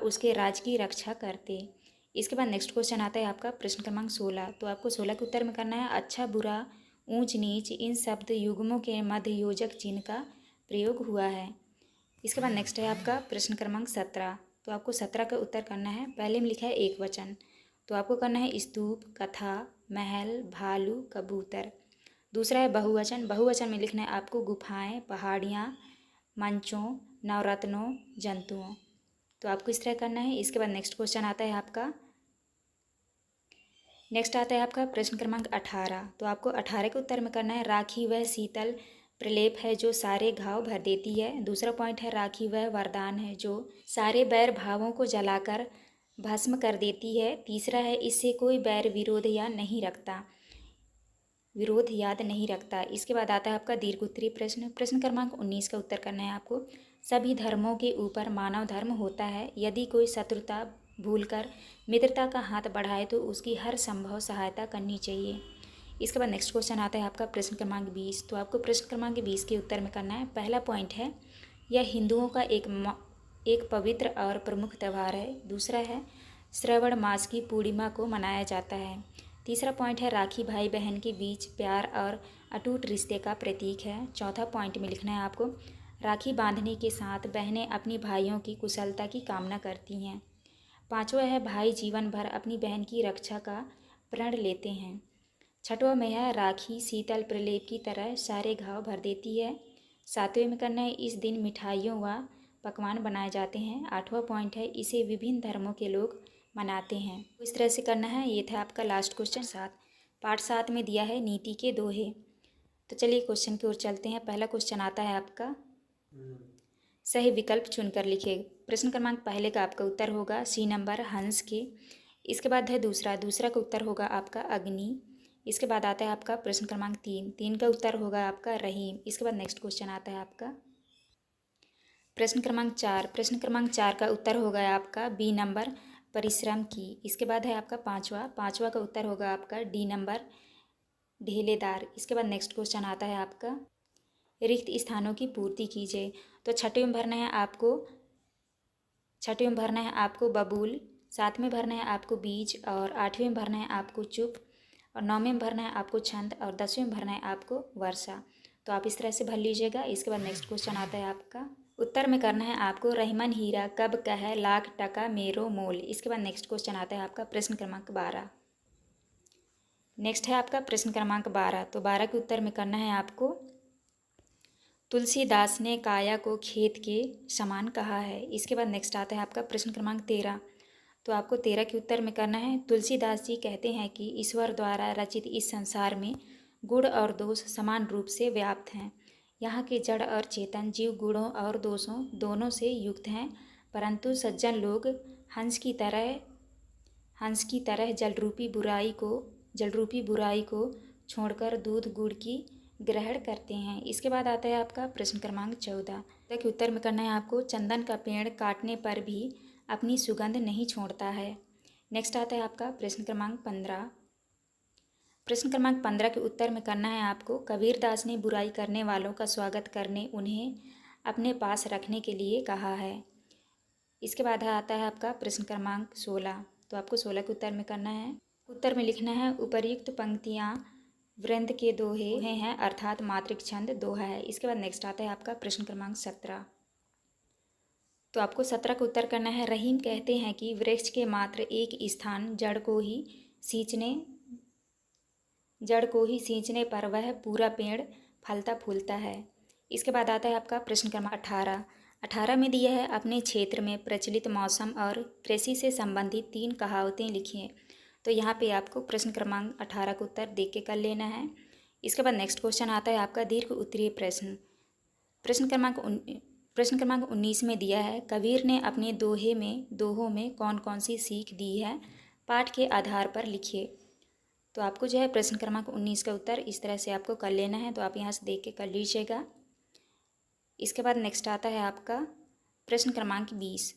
उसके राज की रक्षा करते। इसके बाद नेक्स्ट क्वेश्चन आता है आपका प्रश्न क्रमांक 16। तो आपको 16 के उत्तर में करना है अच्छा बुरा ऊंच नीच इन शब्द युग्मों के मध्य योजक चिन्ह का प्रयोग हुआ है। इसके बाद नेक्स्ट है आपका प्रश्न क्रमांक 17। तो आपको 17 का उत्तर करना है, पहले में लिखा है एक वचन, तो आपको करना है स्तूप, कथा, महल, भालू, कबूतर। दूसरा है बहुवचन में लिखना है आपको गुफाएं, पहाड़ियाँ, मंचों, नवरत्नों, जंतुओं। तो आपको इस तरह करना है। इसके बाद नेक्स्ट क्वेश्चन आता है आपका प्रश्न क्रमांक 18। तो आपको 18 के उत्तर में करना है राखी वह शीतल प्रलेप है जो सारे घाव भर देती है। दूसरा पॉइंट है राखी वह वरदान है जो सारे बैर भावों को जलाकर भस्म कर देती है। तीसरा है इससे कोई बैर विरोध याद नहीं रखता। इसके बाद आता है आपका दीर्घ उत्तरीय प्रश्न क्रमांक 19 का उत्तर करना है आपको सभी धर्मों के ऊपर मानव धर्म होता है। यदि कोई शत्रुता भूलकर मित्रता का हाथ बढ़ाए तो उसकी हर संभव सहायता करनी चाहिए। इसके बाद नेक्स्ट क्वेश्चन आता है आपका प्रश्न क्रमांक 20। तो आपको प्रश्न क्रमांक 20 के उत्तर में करना है, पहला पॉइंट है यह हिंदुओं का एक पवित्र और प्रमुख त्यौहार है। दूसरा है श्रावण मास की पूर्णिमा को मनाया जाता है। तीसरा पॉइंट है राखी भाई बहन के बीच प्यार और अटूट रिश्ते का प्रतीक है। चौथा पॉइंट में लिखना है आपको, राखी बांधने के साथ बहनें अपनी भाइयों की कुशलता की कामना करती हैं। पांचवा है भाई जीवन भर अपनी बहन की रक्षा का प्रण लेते हैं। छठवां में है राखी शीतल प्रलेप की तरह सारे घाव भर देती है। सातवें में करना है इस दिन मिठाइयों व पकवान बनाए जाते हैं। आठवां पॉइंट है इसे विभिन्न धर्मों के लोग मनाते हैं। इस तरह से करना है। ये था आपका लास्ट क्वेश्चन 7। पार्ट 7 में दिया है नीति के दोहे। तो चलिए क्वेश्चन की ओर चलते हैं। पहला क्वेश्चन आता है आपका, सही विकल्प चुनकर लिखिए। प्रश्न क्रमांक पहले का आपका उत्तर होगा सी नंबर हंस के। इसके बाद है दूसरा का उत्तर होगा आपका अग्नि। इसके बाद आता है आपका प्रश्न क्रमांक 3 का उत्तर होगा आपका रहीम। इसके बाद नेक्स्ट क्वेश्चन आता है आपका प्रश्न क्रमांक 4 का उत्तर होगा आपका बी नंबर परिश्रम की। इसके बाद है आपका पाँचवा का उत्तर होगा आपका डी नंबर ढेलेदार। इसके बाद नेक्स्ट क्वेश्चन आता है आपका रिक्त स्थानों की पूर्ति कीजिए। तो छठवें में भरना है आपको बबूल, सातवें भरना है आपको बीज, और आठवें में भरना है आपको चुप, और नौवें में भरना है आपको छंद, और 10वें में भरना है आपको वर्षा। तो आप इस तरह से भर लीजिएगा। इसके बाद नेक्स्ट क्वेश्चन आता है आपका उत्तर में करना है आपको रहीमन हीरा कब कह लाख टका मेरो मोल। इसके बाद नेक्स्ट क्वेश्चन आता है आपका प्रश्न क्रमांक 12। नेक्स्ट है आपका प्रश्न क्रमांक 12। तो 12 के उत्तर में करना है आपको तुलसीदास ने काया को खेत के समान कहा है। इसके बाद नेक्स्ट आता है आपका प्रश्न क्रमांक 13। तो आपको 13 के उत्तर में करना है तुलसीदास जी कहते हैं कि ईश्वर द्वारा रचित इस संसार में गुण और दोष समान रूप से व्याप्त हैं। यहाँ के जड़ और चेतन जीव गुणों और दोषों दोनों से युक्त हैं, परंतु सज्जन लोग हंस की तरह जलरूपी बुराई को छोड़कर दूध गुड़ की ग्रहण करते हैं। इसके बाद आता है आपका प्रश्न क्रमांक 14 के उत्तर में करना है आपको चंदन का पेड़ काटने पर भी अपनी सुगंध नहीं छोड़ता है। नेक्स्ट आता है आपका प्रश्न क्रमांक 15। प्रश्न क्रमांक 15 के उत्तर में करना है आपको कबीरदास ने बुराई करने वालों का स्वागत करने उन्हें अपने पास रखने के लिए कहा है। इसके बाद आता है आपका प्रश्न क्रमांक 16। तो आपको 16 के उत्तर में करना है, उत्तर में लिखना है उपर्युक्त पंक्तियाँ वृंद के दोहे हैं अर्थात मात्रिक छंद दोहा है। इसके बाद नेक्स्ट आता है आपका प्रश्न क्रमांक 17। तो आपको 17 का उत्तर करना है रहीम कहते हैं कि वृक्ष के मात्र एक स्थान जड़ को ही सींचने पर वह पूरा पेड़ फलता फूलता है। इसके बाद आता है आपका प्रश्न क्रमांक 18 में दिया है अपने क्षेत्र में प्रचलित मौसम और कृषि से संबंधित 3 कहावतें लिखिए। तो यहाँ पे आपको प्रश्न क्रमांक 18 का उत्तर देख के कर लेना है। इसके बाद नेक्स्ट क्वेश्चन आता है आपका दीर्घ उत्तरीय प्रश्न। प्रश्न क्रमांक 19 में दिया है कबीर ने अपने दोहों में कौन कौन सी सीख दी है, पाठ के आधार पर लिखिए। तो आपको जो है प्रश्न क्रमांक 19 का उत्तर इस तरह से आपको कर लेना है। तो आप यहाँ से देख के कर लीजिएगा। इसके बाद नेक्स्ट आता है आपका प्रश्न क्रमांक 20।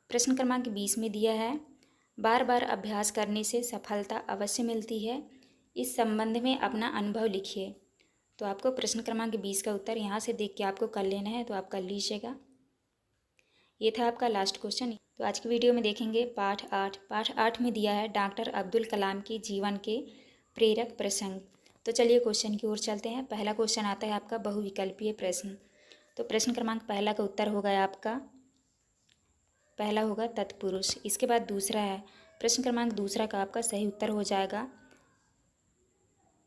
प्रश्न क्रमांक 20 में दिया है बार बार अभ्यास करने से सफलता अवश्य मिलती है, इस संबंध में अपना अनुभव लिखिए। तो आपको प्रश्न क्रमांक 20 का उत्तर यहाँ से देख के आपको कर लेना है। तो आप कर लीजिएगा। ये था आपका लास्ट क्वेश्चन। तो आज की वीडियो में देखेंगे पाठ 8 में दिया है डॉक्टर अब्दुल कलाम के जीवन के प्रेरक प्रसंग। तो चलिए क्वेश्चन की ओर चलते हैं। पहला क्वेश्चन आता है आपका बहुविकल्पीय प्रश्न। तो प्रश्न क्रमांक पहला का उत्तर होगा आपका पहला होगा तत्पुरुष। इसके बाद दूसरा है प्रश्न क्रमांक दूसरा का आपका सही उत्तर हो जाएगा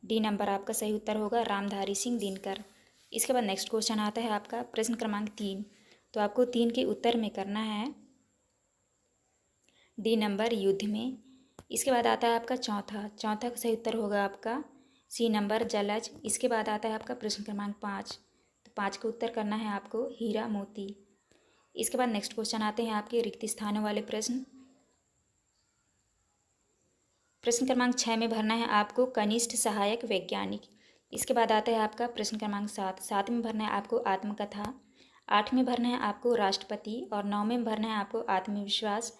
डी नंबर आपका सही उत्तर होगा रामधारी सिंह दिनकर। इसके बाद नेक्स्ट क्वेश्चन आता है आपका प्रश्न क्रमांक 3। तो आपको 3 के उत्तर में करना है डी नंबर युद्ध में। इसके बाद आता है आपका चौथा का सही उत्तर होगा आपका सी नंबर जलज। इसके बाद आता है आपका प्रश्न क्रमांक 5। तो 5 का उत्तर करना है आपको हीरा मोती। इसके बाद नेक्स्ट क्वेश्चन आते हैं आपके रिक्त स्थानों वाले प्रश्न। प्रश्न क्रमांक 6 में भरना है आपको कनिष्ठ सहायक वैज्ञानिक। इसके बाद आता है आपका प्रश्न क्रमांक 7 में भरना है आपको आत्मकथा। 8 में भरना है आपको राष्ट्रपति, और 9 में भरना है आपको आत्मविश्वास।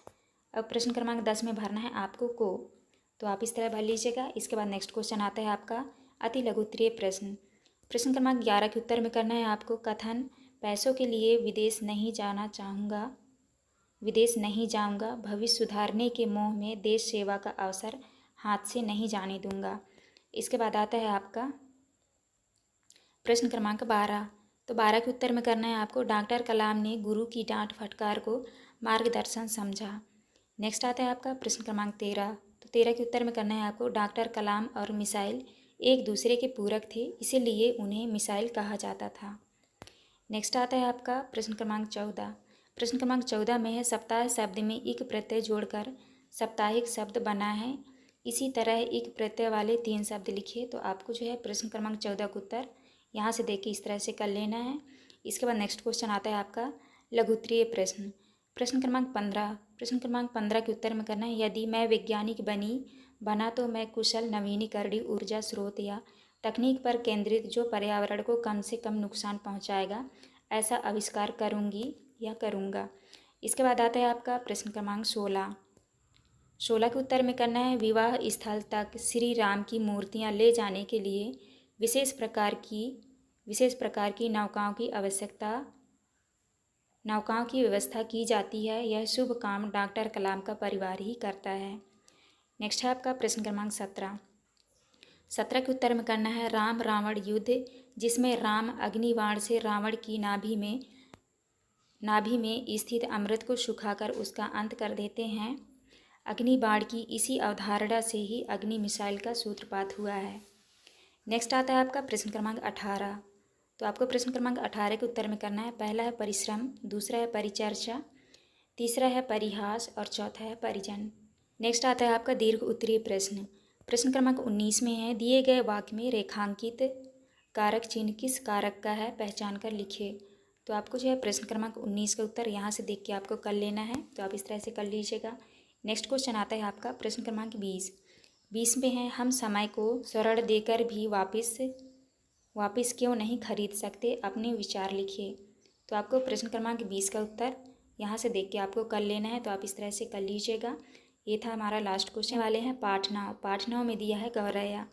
और प्रश्न क्रमांक 10 में भरना है आपको को। तो आप इस तरह भर लीजिएगा। इसके बाद नेक्स्ट क्वेश्चन आता है आपका अति लघु उत्तरीय प्रश्न। प्रश्न क्रमांक 11 के उत्तर में करना है आपको कथन पैसों के लिए विदेश नहीं जाऊंगा, भविष्य सुधारने के मोह में देश सेवा का अवसर हाथ से नहीं जाने दूंगा। इसके बाद आता है आपका प्रश्न क्रमांक 12। तो 12 के उत्तर में करना है आपको, डॉक्टर कलाम ने गुरु की डांट फटकार को मार्गदर्शन समझा। नेक्स्ट आता है आपका प्रश्न क्रमांक 13। तो 13 के उत्तर में करना है आपको, डॉक्टर कलाम और मिसाइल एक दूसरे के पूरक थे, इसीलिए उन्हें मिसाइल कहा जाता था। नेक्स्ट आता है आपका प्रश्न क्रमांक 14। प्रश्न क्रमांक 14 में है, सप्ताह शब्द में इक प्रत्यय जोड़कर साप्ताहिक शब्द बना है, इसी तरह इक प्रत्यय वाले 3 शब्द लिखिए। तो आपको जो है प्रश्न क्रमांक 14 का उत्तर यहाँ से देख के इस तरह से कर लेना है। इसके बाद नेक्स्ट क्वेश्चन आता है आपका लघुत्तरीय प्रश्न। प्रश्न क्रमांक 15। प्रश्न क्रमांक 15 के उत्तर में करना है, यदि मैं वैज्ञानिक बना तो मैं कुशल नवीनीकरणीय ऊर्जा स्रोत या तकनीक पर केंद्रित जो पर्यावरण को कम से कम नुकसान पहुंचाएगा ऐसा आविष्कार करूंगी या करूंगा। इसके बाद आता है आपका प्रश्न क्रमांक 16। 16 के उत्तर में करना है, विवाह स्थल तक श्री राम की मूर्तियां ले जाने के लिए विशेष प्रकार की नौकाओं की व्यवस्था की जाती है। यह शुभ काम डॉक्टर कलाम का परिवार ही करता है। नेक्स्ट है आपका प्रश्न क्रमांक 17। 17 के उत्तर में करना है, राम रावण युद्ध जिसमें राम अग्निबाण से रावण की नाभि में स्थित अमृत को सुखाकर उसका अंत कर देते हैं। अग्निबाण की इसी अवधारणा से ही अग्नि मिसाइल का सूत्रपात हुआ है। नेक्स्ट आता है आपका प्रश्न क्रमांक 18। तो आपको प्रश्न क्रमांक 18 के उत्तर में करना है, पहला है परिश्रम, दूसरा है परिचर्चा, तीसरा है परिहास और चौथा है परिजन। नेक्स्ट आता है आपका दीर्घ उत्तरीय प्रश्न। प्रश्न क्रमांक 19 में है, दिए गए वाक्य में रेखांकित कारक चिन्ह किस कारक का है, पहचान कर लिखिए। तो आपको जो है प्रश्न क्रमांक 19 का उत्तर यहाँ से देख के आपको कर लेना है, तो आप इस तरह से कर लीजिएगा। नेक्स्ट क्वेश्चन आता है आपका प्रश्न क्रमांक 20। 20 में है, हम समय को स्वर्ण देकर भी वापस क्यों नहीं खरीद सकते, अपने विचार लिखिए। तो आपको प्रश्न क्रमांक 20 का उत्तर यहाँ से देख के आपको कर लेना है, तो आप इस तरह से कर लीजिएगा। ये था हमारा लास्ट क्वेश्चन। वाले हैं पाठ 9 में दिया है गौरैया।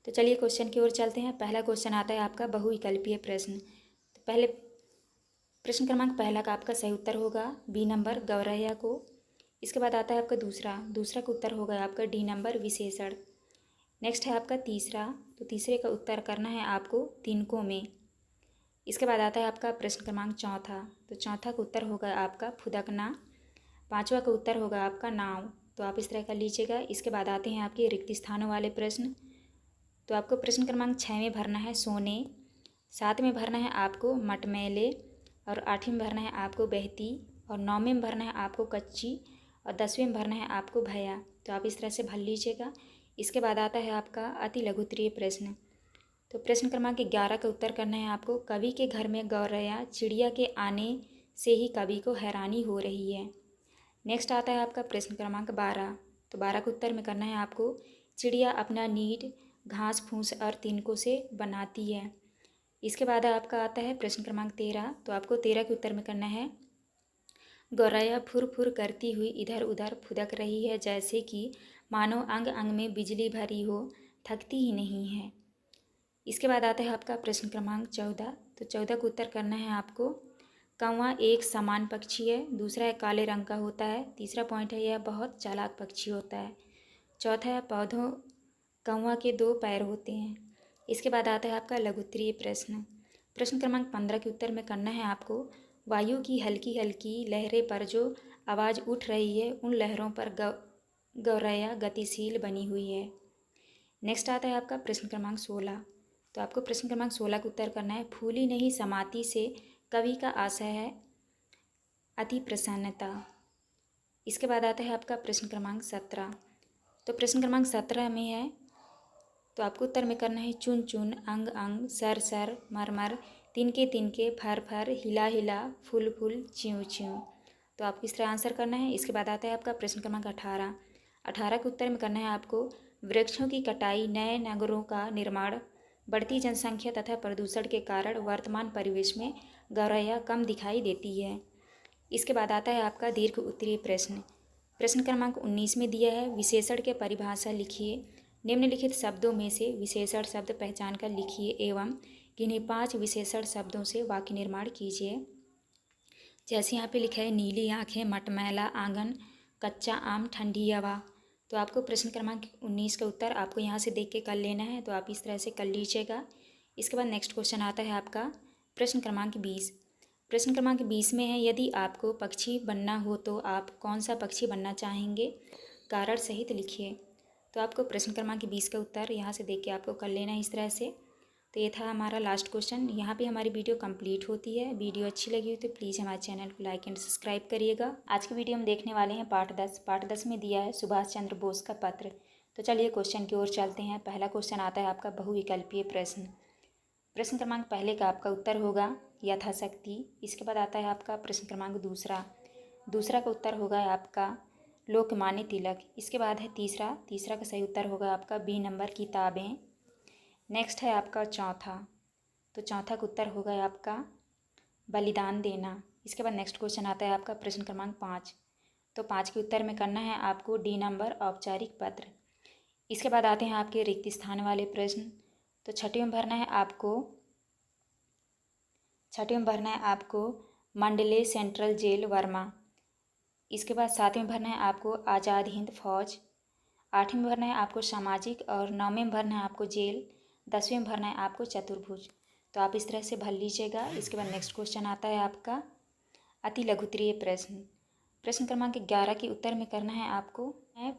तो चलिए क्वेश्चन की ओर चलते हैं। पहला क्वेश्चन आता है आपका बहुविकल्पीय प्रश्न। तो पहले प्रश्न क्रमांक पहला का आपका सही उत्तर होगा बी नंबर गौरैया को। इसके बाद आता है आपका दूसरा का उत्तर होगा आपका डी नंबर विशेषण। नेक्स्ट है आपका तीसरा, तो तीसरे का उत्तर करना है आपको तिनकों में। इसके बाद आता है आपका प्रश्न क्रमांक चौथा। तो चौथा का उत्तर होगा आपका फुदकना। पांचवा का उत्तर होगा आपका नाव। तो आप इस तरह कर लीजिएगा। इसके बाद आते हैं आपके रिक्त स्थानों वाले प्रश्न। तो आपको प्रश्न क्रमांक 6 में भरना है सोने, 7 में भरना है आपको मटमैले, और 8वें में भरना है आपको बहती, और 9वें में भरना है आपको कच्ची, और 10वें में भरना है आपको भया। तो आप इस तरह से भर लीजिएगा। इसके बाद आता है आपका अति लघुत्तरीय प्रश्न। तो प्रश्न क्रमांक 11 का उत्तर करना है आपको, कवि के घर में गौरैया चिड़िया के आने से ही कवि को हैरानी हो रही है। नेक्स्ट आता है आपका प्रश्न क्रमांक 12। तो 12 का उत्तर में करना है आपको, चिड़िया अपना नीड घास फूस और तिनकों से बनाती है। इसके बाद आपका आता है प्रश्न क्रमांक 13। तो आपको 13 के उत्तर में करना है, गौरैया फुर फुर करती हुई इधर उधर फुदक रही है, जैसे कि मानो अंग अंग में बिजली भरी हो, थकती ही नहीं है। इसके बाद आता है आपका प्रश्न क्रमांक 14। तो 14 का उत्तर करना है आपको, कौवा एक समान पक्षी है, दूसरा है काले रंग का होता है, तीसरा पॉइंट है यह बहुत चालाक पक्षी होता है, चौथा है पौधों कौवा के 2 पैर होते हैं। इसके बाद आता है आपका लघुत्तरीय प्रश्न। प्रश्न क्रमांक 15 के उत्तर में करना है आपको, वायु की हल्की हल्की लहरें पर जो आवाज़ उठ रही है, उन लहरों पर गौरैया गतिशील बनी हुई है। नेक्स्ट आता है आपका प्रश्न क्रमांक 16। तो आपको प्रश्न क्रमांक 16 का उत्तर करना है, फूली नहीं समाती से कवि का आशय है अति प्रसन्नता। इसके बाद आता है आपका प्रश्न क्रमांक 17। तो प्रश्न क्रमांक 17 में है, तो आपको उत्तर में करना है, चुन चुन अंग अंग सर सर मर मर तिनके तिनके फर फर हिला हिला फूल फूल च्यूँ च्यूँ। तो आपको इस तरह आंसर करना है। इसके बाद आता है आपका प्रश्न क्रमांक 18। 18 के उत्तर में करना है आपको, वृक्षों की कटाई, नए नगरों का निर्माण, बढ़ती जनसंख्या तथा प्रदूषण के कारण वर्तमान परिवेश में गौरैया कम दिखाई देती है। इसके बाद आता है आपका दीर्घ उत्तरीय प्रश्न। प्रश्न क्रमांक 19 में दिया है, विशेषण के परिभाषा लिखिए, निम्नलिखित शब्दों में से विशेषण शब्द पहचान कर लिखिए एवं किन्हीं 5 विशेषण शब्दों से वाक्य निर्माण कीजिए। जैसे यहाँ पे लिखा है, नीली आँखें, मटमैला आंगन, कच्चा आम, ठंडी हवा। तो आपको प्रश्न क्रमांक 19 का उत्तर आपको यहाँ से देख के कर लेना है, तो आप इस तरह से कर लीजिएगा। इसके बाद नेक्स्ट क्वेश्चन आता है आपका प्रश्न क्रमांक 20। प्रश्न क्रमांक 20 में है, यदि आपको पक्षी बनना हो तो आप कौन सा पक्षी बनना चाहेंगे, कारण सहित लिखिए। तो आपको प्रश्न क्रमांक 20 का उत्तर यहाँ से देख के आपको कर लेना है इस तरह से। तो ये था हमारा लास्ट क्वेश्चन। यहाँ पे हमारी वीडियो कंप्लीट होती है। वीडियो अच्छी लगी हो तो प्लीज़ हमारे चैनल को लाइक एंड सब्सक्राइब करिएगा। आज की वीडियो हम देखने वाले हैं पार्ट 10। पार्ट 10 में दिया है सुभाष चंद्र बोस का पत्र। तो चलिए क्वेश्चन की ओर चलते हैं। पहला क्वेश्चन आता है आपका बहुविकल्पीय प्रश्न। प्रश्न क्रमांक पहले का आपका उत्तर होगा यथाशक्ति। इसके बाद आता है आपका प्रश्न क्रमांक दूसरा का उत्तर होगा आपका लोकमान्य तिलक। इसके बाद है तीसरा का सही उत्तर होगा आपका बी नंबर किताबें। नेक्स्ट है आपका चौथा, तो चौथा का उत्तर होगा आपका बलिदान देना। इसके बाद नेक्स्ट क्वेश्चन आता है आपका प्रश्न क्रमांक 5। तो 5 के उत्तर में करना है आपको डी नंबर औपचारिक पत्र। इसके बाद आते हैं आपके रिक्त स्थान वाले प्रश्न। तो छठे में भरना है आपको मंडले सेंट्रल जेल वर्मा। इसके बाद 7वें भरना है आपको आज़ाद हिंद फौज। 8वें भरना है आपको सामाजिक, और 9वें में भरना है आपको जेल। 10वें में भरना है आपको चतुर्भुज। तो आप इस तरह से भर लीजिएगा। इसके बाद नेक्स्ट क्वेश्चन आता है आपका अति लघुत्तरीय प्रश्न। प्रश्न क्रमांक 11 के उत्तर में करना है आपको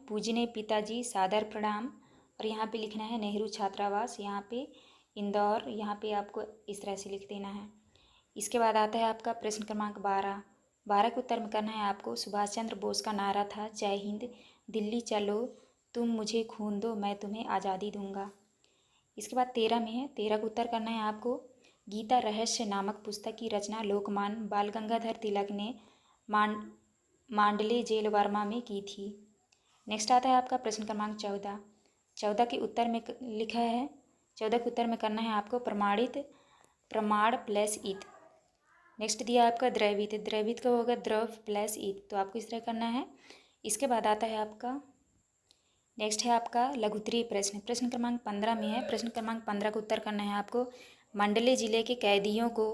पूजनीय पिताजी सादर प्रणाम, और यहाँ पे लिखना है नेहरू छात्रावास, यहाँ पे इंदौर, यहाँ पे आपको इस तरह से लिख देना है। इसके बाद आता है आपका प्रश्न क्रमांक 12 के उत्तर में करना है आपको सुभाष चंद्र बोस का नारा था जय हिंद, दिल्ली चलो, तुम मुझे खून दो मैं तुम्हें आज़ादी दूंगा। इसके बाद 13 का उत्तर करना है आपको गीता रहस्य नामक पुस्तक की रचना लोकमान्य बाल गंगाधर तिलक ने मांडले जेल वर्मा में की थी। नेक्स्ट आता है आपका प्रश्न क्रमांक 14 के उत्तर में लिखा है 14 के उत्तर में करना है आपको प्रमाण प्लस ईत। नेक्स्ट दिया आपका द्रवित का होगा द्रव प्लस ईत, तो आपको इस तरह करना है। इसके बाद आता है आपका नेक्स्ट है आपका लघुत्तरीय प्रश्न। प्रश्न क्रमांक 15 में है। प्रश्न क्रमांक 15 का उत्तर करना है आपको मंडले जिले के कैदियों को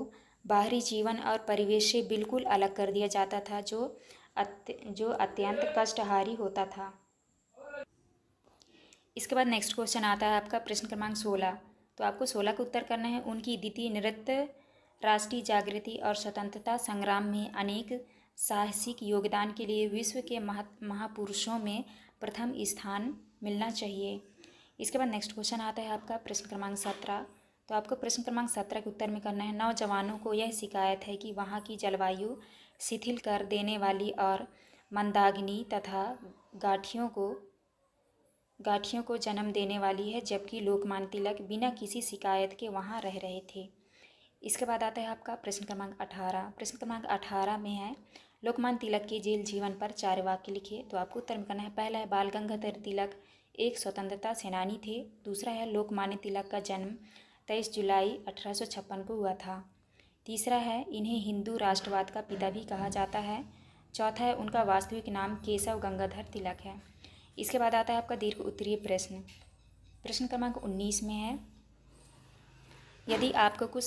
बाहरी जीवन और परिवेश से बिल्कुल अलग कर दिया जाता था, जो अत्यंत कष्टहारी होता था। इसके बाद नेक्स्ट क्वेश्चन आता है आपका प्रश्न क्रमांक 16। तो आपको 16 का उत्तर करना है उनकी द्वितीय नृत्य राष्ट्रीय जागृति और स्वतंत्रता संग्राम में अनेक साहसिक योगदान के लिए विश्व के महापुरुषों में प्रथम स्थान मिलना चाहिए। इसके बाद नेक्स्ट क्वेश्चन आता है आपका प्रश्न क्रमांक 17। तो आपको प्रश्न क्रमांक 17 के उत्तर में करना है नौजवानों को यह शिकायत है कि वहाँ की जलवायु शिथिल कर देने वाली और मंदाग्नि तथा गाठियों को जन्म देने वाली है, जबकि लोकमान्य तिलक बिना किसी शिकायत के वहाँ रह रहे थे। इसके बाद आता है आपका प्रश्न क्रमांक 18। प्रश्न क्रमांक 18 में है लोकमान्य तिलक के जेल जीवन पर 4 वाक्य लिखिए। तो आपको उत्तर में करना है पहला है बाल गंगाधर तिलक एक स्वतंत्रता सेनानी थे। दूसरा है लोकमान्य तिलक का जन्म 23 जुलाई 1856 को हुआ था। तीसरा है इन्हें हिंदू राष्ट्रवाद का पिता भी कहा जाता है। चौथा है उनका वास्तविक नाम केशव गंगाधर तिलक है। इसके बाद आता है आपका दीर्घ उत्तरीय प्रश्न। प्रश्न क्रमांक 19 में है यदि आपको कुछ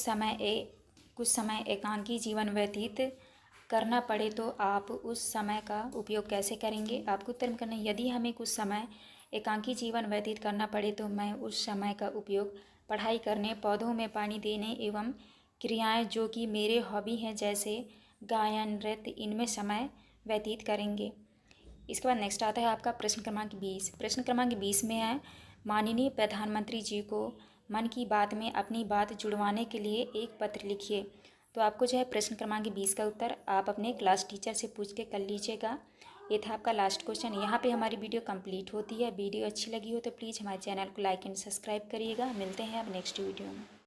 समय एकांकी जीवन व्यतीत करना पड़े तो आप उस समय का उपयोग कैसे करेंगे। आपको उत्तर करना है यदि हमें कुछ समय एकांकी जीवन व्यतीत करना पड़े तो मैं उस समय का उपयोग पढ़ाई करने, पौधों में पानी देने एवं क्रियाएं जो कि मेरे हॉबी हैं जैसे गायन, नृत्य, इनमें समय व्यतीत करेंगे। इसके बाद नेक्स्ट आता है आपका प्रश्न क्रमांक 20। प्रश्न क्रमांक 20 में है माननीय प्रधानमंत्री जी को मन की बात में अपनी बात जुड़वाने के लिए एक पत्र लिखिए। तो आपको जो है प्रश्न क्रमांक 20 का उत्तर आप अपने क्लास टीचर से पूछ के कर लीजिएगा। ये था आपका लास्ट क्वेश्चन। यहाँ पे हमारी वीडियो कंप्लीट होती है। वीडियो अच्छी लगी हो तो प्लीज़ हमारे चैनल को लाइक एंड सब्सक्राइब करिएगा। मिलते हैं अब नेक्स्ट वीडियो में।